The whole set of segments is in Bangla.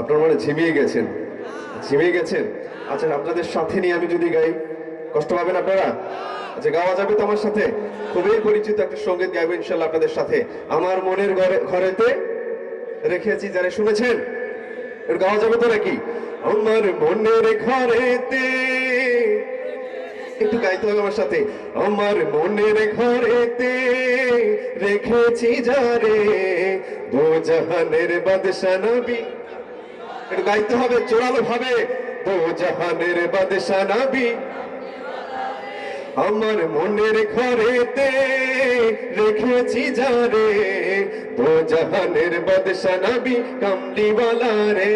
আপনার মানে ঝিমিয়ে গেছেন, ঝিমিয়ে গেছেন। আচ্ছা, আপনাদের সাথে নিয়ে আমি যদি গাই কষ্ট পাবেন আপনারা? আচ্ছা, গাওয়া যাবে তো আমার সাথে? খুবই পরিচিত একটা সঙ্গীত গাইবো ইনশাল্লাহ আপনাদের সাথে। আমার মনের ঘরেতে রেখেছি যারা, শুনেছেন? এর গাওয়া যাবে তো নাকি? আমার মনের ঘরেতে, একটু গাইতে হবে আমার সাথে। আমার মনের ঘরেতে রেখেছি যারে, দো জাহানের বাদশা নবী। একটু গাইতে হবে জোরালো ভাবে, দো জাহানের বাদশা নবী। আমার মনের ঘরেতে রেখেছি যারে, দো জাহানের বাদশা নবী কামলিওয়ালা রে,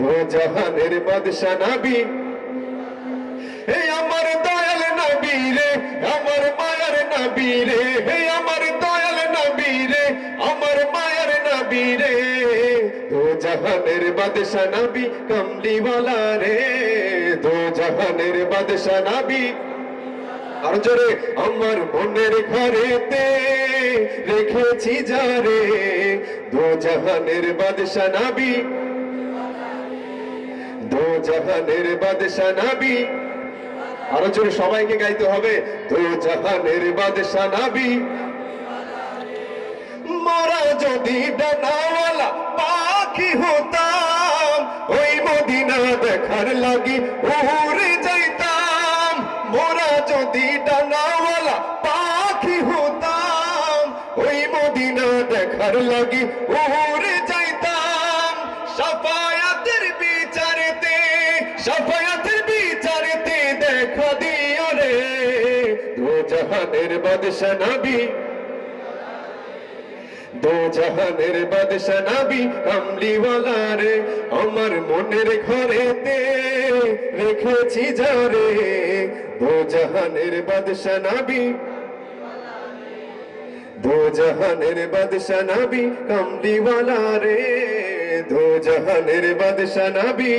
দো জাহানের বাদশা নবী। হে আমার দয়াল নবী রে, আমার মায়ার নবী রে, হে আমার দয়াল নবী রে, আমার মায়ার নবী রে, দো জাহানের বাদশা নবী কামলিওয়ালা রে, দো জাহানের বাদশা নবী। আর জোরে, আমার মনের ঘরেতে রেখেছি যারে, দো জাহানের বাদশা নবী, দো জাহানের বাদশা নবী। আরো জোরে সবাইকে গাইতে হবে, দো জাহানের বাদশা নবী। মোরা যদি ডানাওয়ালা পাখি হতাম, ওই মদিনা দেখার লাগি উড়ে যাইতাম। মোরা যদি ডানাওয়ালা পাখি হতাম, ওই মদিনা দেখার লাগি উড়ে যাইতাম। সাফায়াতের বিচারেতে, সাফায়াতের বিচারেতে দেখা দিও রে, দো জাহানের বাদশা নবী, দো জাহানের বাদশা নবী কামলিওয়ালা রে। আমার মনের ঘরেতে রেখেছি যারে, দো জাহানের বাদশা নবী, দো জাহানের বাদশা নবী কামলিওয়ালা রে, দো জাহানের বাদশা নবী।